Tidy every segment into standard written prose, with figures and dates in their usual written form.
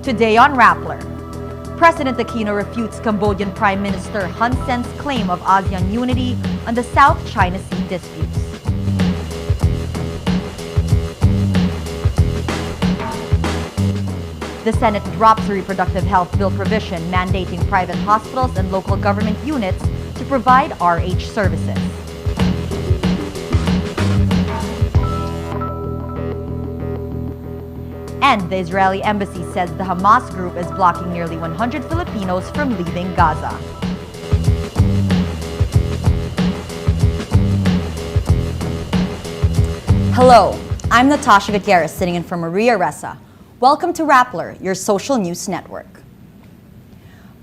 Today on Rappler, President Aquino refutes Cambodian Prime Minister Hun Sen's claim of ASEAN unity on the South China Sea disputes. The Senate drops a reproductive health bill provision mandating private hospitals and local government units to provide RH services. And the Israeli embassy says the Hamas group is blocking nearly 100 Filipinos from leaving Gaza. Hello, I'm Natasha Gutierrez sitting in for Maria Ressa. Welcome to Rappler, your social news network.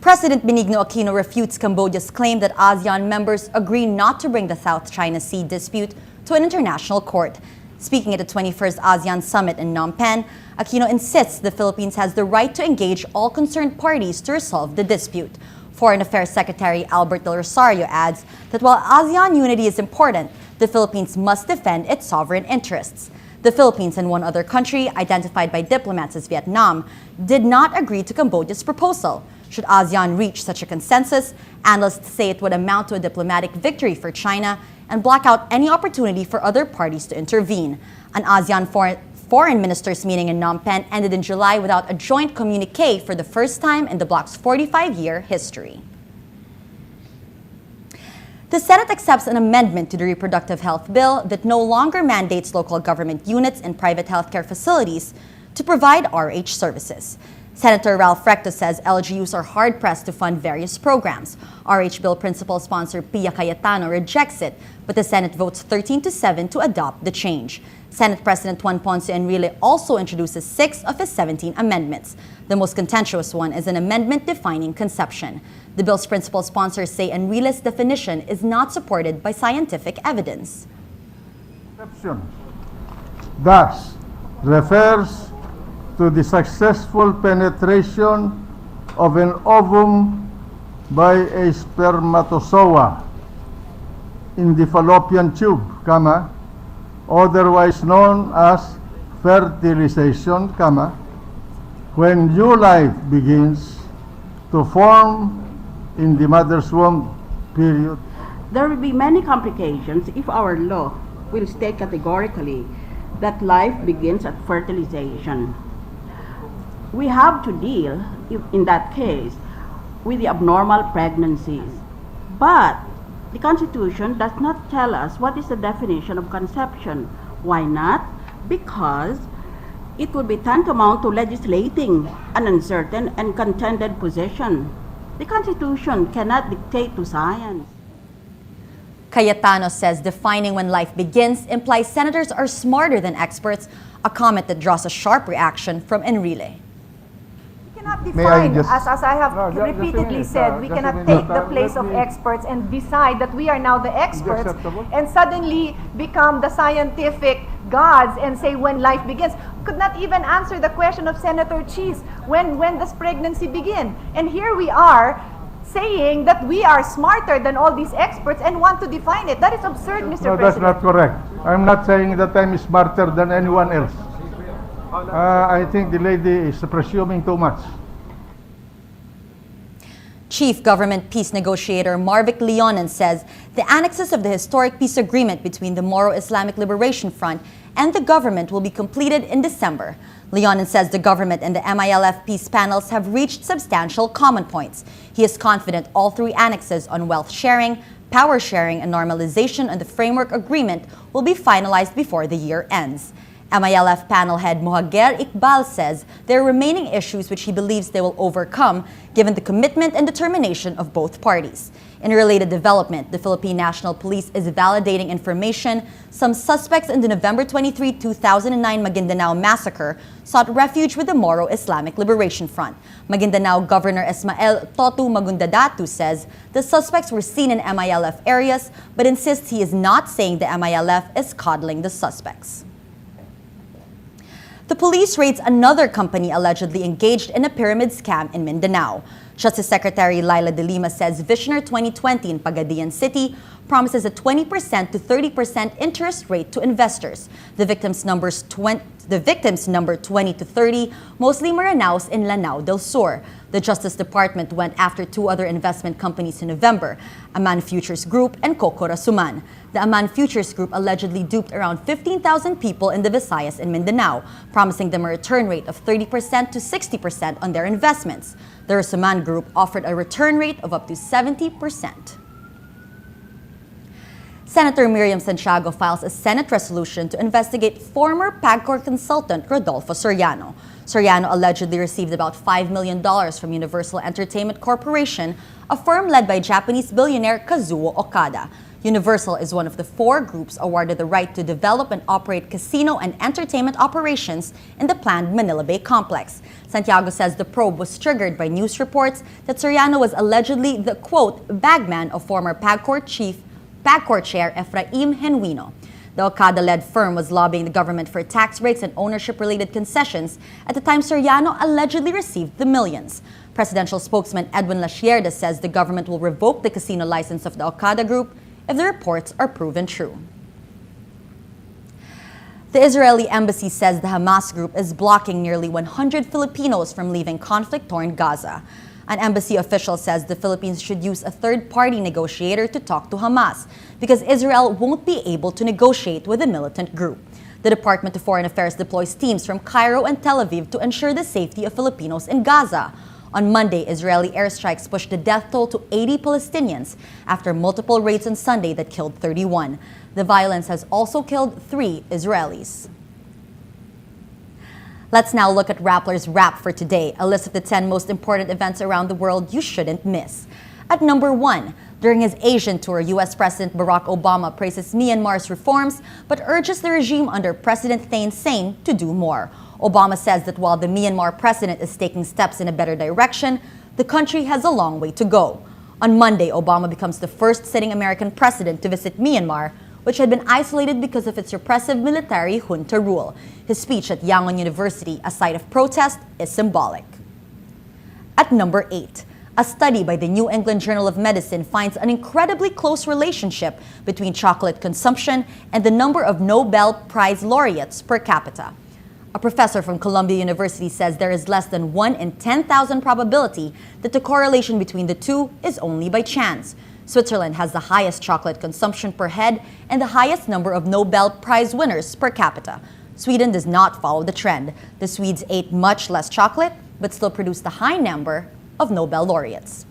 President Benigno Aquino refutes Cambodia's claim that ASEAN members agree not to bring the South China Sea dispute to an international court. Speaking at the 21st ASEAN Summit in Phnom Penh, Aquino insists the Philippines has the right to engage all concerned parties to resolve the dispute. Foreign Affairs Secretary Albert Del Rosario adds that while ASEAN unity is important, the Philippines must defend its sovereign interests. The Philippines and one other country, identified by diplomats as Vietnam, did not agree to Cambodia's proposal. Should ASEAN reach such a consensus, analysts say it would amount to a diplomatic victory for China and block out any opportunity for other parties to intervene. An ASEAN foreign ministers meeting in Phnom Penh ended in July without a joint communique for the first time in the bloc's 45-year history. The Senate accepts an amendment to the reproductive health bill that no longer mandates local government units and private healthcare facilities to provide RH services. Senator Ralph Recto says LGUs are hard-pressed to fund various programs. RH bill principal sponsor Pia Cayetano rejects it, but the Senate votes 13-7 to adopt the change. Senate President Juan Ponce Enrile also introduces 6 of his 17 amendments. The most contentious one is an amendment defining conception. The bill's principal sponsors say Enrile's definition is not supported by scientific evidence. Conception thus refers to the successful penetration of an ovum by a spermatozoa in the fallopian tube, otherwise known as fertilization, when new life begins to form in the mother's womb, period. There will be many complications if our law will state categorically that life begins at fertilization. We have to deal, in that case, with the abnormal pregnancies. But the Constitution does not tell us what is the definition of conception. Why not? Because it would be tantamount to legislating an uncertain and contended position. The Constitution cannot dictate to science. Cayetano says defining when life begins implies senators are smarter than experts, a comment that draws a sharp reaction from Enrile. Cannot define, as I have repeatedly said, we cannot take the place of experts and decide that we are now the experts and suddenly become the scientific gods and say when life begins. Could not even answer the question of Senator Cheese, when does pregnancy begin? And here we are saying that we are smarter than all these experts and want to define it. That is absurd, Mr. President. That's not correct. I'm not saying that I'm smarter than anyone else. I think the lady is presuming too much. Chief Government Peace Negotiator Marvic Leonen says the annexes of the historic peace agreement between the Moro Islamic Liberation Front and the government will be completed in December. Leonen says the government and the MILF peace panels have reached substantial common points. He is confident all 3 annexes on wealth sharing, power sharing, and normalization on the framework agreement will be finalized before the year ends. MILF panel head Mohager Iqbal says there are remaining issues which he believes they will overcome given the commitment and determination of both parties. In a related development, the Philippine National Police is validating information some suspects in the November 23, 2009 Maguindanao massacre sought refuge with the Moro Islamic Liberation Front. Maguindanao Governor Ismael Totu Magundadatu says the suspects were seen in MILF areas but insists he is not saying the MILF is coddling the suspects. The police raids another company allegedly engaged in a pyramid scam in Mindanao. Justice Secretary Laila de Lima says Visioner 2020 in Pagadian City promises a 20% to 30% interest rate to investors. The victims numbers The victims numbered 20 to 30, mostly Maranaos and Lanao del Sur. The Justice Department went after two other investment companies in November, Aman Futures Group and Kokora Suman. The Aman Futures Group allegedly duped around 15,000 people in the Visayas and Mindanao, promising them a return rate of 30% to 60% on their investments. The Suman Group offered a return rate of up to 70%. Senator Miriam Santiago files a Senate resolution to investigate former PAGCOR consultant Rodolfo Soriano. Soriano allegedly received about $5 million from Universal Entertainment Corporation, a firm led by Japanese billionaire Kazuo Okada. Universal is one of the four groups awarded the right to develop and operate casino and entertainment operations in the planned Manila Bay complex. Santiago says the probe was triggered by news reports that Soriano was allegedly the, quote, bagman of former PAGCOR chair Efraim Genuino. The Okada-led firm was lobbying the government for tax breaks and ownership-related concessions at the time Soriano allegedly received the millions. Presidential spokesman Edwin Lashierda says the government will revoke the casino license of the Okada Group if the reports are proven true. The Israeli embassy says the Hamas group is blocking nearly 100 Filipinos from leaving conflict-torn Gaza. An embassy official says the Philippines should use a third-party negotiator to talk to Hamas because Israel won't be able to negotiate with the militant group. The Department of Foreign Affairs deploys teams from Cairo and Tel Aviv to ensure the safety of Filipinos in Gaza. On Monday, Israeli airstrikes pushed the death toll to 80 Palestinians after multiple raids on Sunday that killed 31. The violence has also killed 3 Israelis. Let's now look at Rappler's Wrap for today, a list of the 10 most important events around the world you shouldn't miss. At number 1, during his Asian tour, U.S. President Barack Obama praises Myanmar's reforms but urges the regime under President Thein Sein to do more. Obama says that while the Myanmar president is taking steps in a better direction, the country has a long way to go. On Monday, Obama becomes the first sitting American president to visit Myanmar, which had been isolated because of its repressive military junta rule. His speech at Yangon University, a site of protest, is symbolic. At number 8, a study by the New England Journal of Medicine finds an incredibly close relationship between chocolate consumption and the number of Nobel Prize laureates per capita. A professor from Columbia University says there is less than 1 in 10,000 probability that the correlation between the two is only by chance. Switzerland has the highest chocolate consumption per head and the highest number of Nobel Prize winners per capita. Sweden does not follow the trend. The Swedes ate much less chocolate, but still produced a high number of Nobel laureates.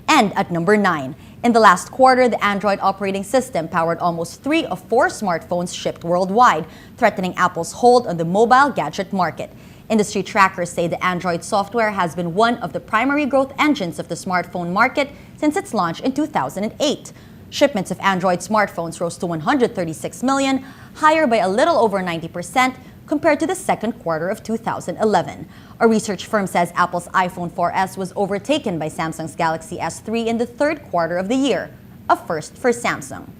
And at number 9, in the last quarter, the Android operating system powered almost 3 of 4 smartphones shipped worldwide, threatening Apple's hold on the mobile gadget market. Industry trackers say the Android software has been one of the primary growth engines of the smartphone market since its launch in 2008. Shipments of Android smartphones rose to 136 million, higher by a little over 90% compared to the second quarter of 2011. A research firm says Apple's iPhone 4S was overtaken by Samsung's Galaxy S3 in the third quarter of the year, a first for Samsung.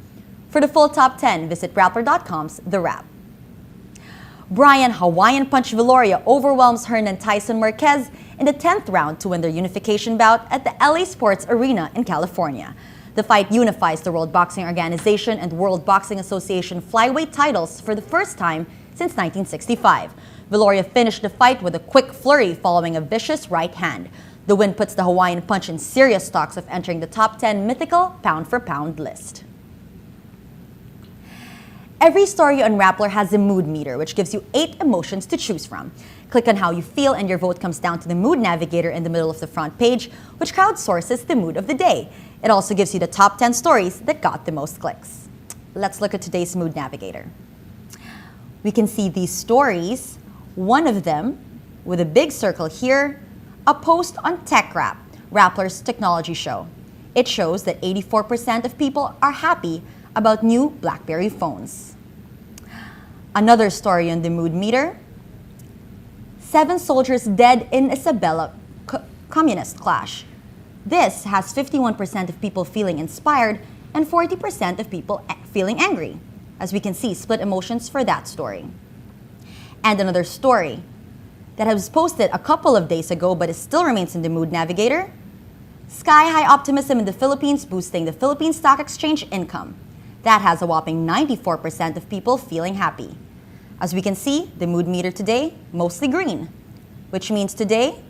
For the full top 10, visit Rappler.com's The Wrap. Brian Hawaiian Punch Viloria overwhelms Hernan Tyson Marquez in the 10th round to win their unification bout at the LA Sports Arena in California. The fight unifies the World Boxing Organization and World Boxing Association flyweight titles for the first time since 1965. Viloria finished the fight with a quick flurry following a vicious right hand. The win puts the Hawaiian Punch in serious talks of entering the top 10 mythical pound-for-pound list. Every story on Rappler has a mood meter, which gives you 8 emotions to choose from. Click on how you feel and your vote comes down to the mood navigator in the middle of the front page, which crowdsources the mood of the day. It also gives you the top 10 stories that got the most clicks. Let's look at today's mood navigator. We can see these stories, one of them with a big circle here, a post on TechRap, Rappler's technology show. It shows that 84% of people are happy about new BlackBerry phones. Another story on the mood meter, 7 soldiers dead in Isabela communist clash. This has 51% of people feeling inspired and 40% of people feeling angry. As we can see, split emotions for that story. And another story that was posted a couple of days ago but it still remains in the mood navigator, sky-high optimism in the Philippines boosting the Philippine Stock Exchange income. That has a whopping 94% of people feeling happy. As we can see, the mood meter today, mostly green, which means today,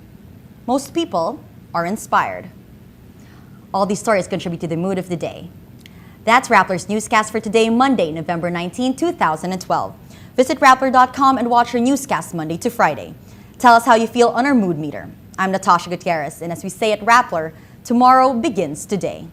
most people are inspired. All these stories contribute to the mood of the day. That's Rappler's newscast for today, Monday, November 19, 2012. Visit Rappler.com and watch our newscast Monday to Friday. Tell us how you feel on our mood meter. I'm Natasha Gutierrez, and as we say at Rappler, tomorrow begins today.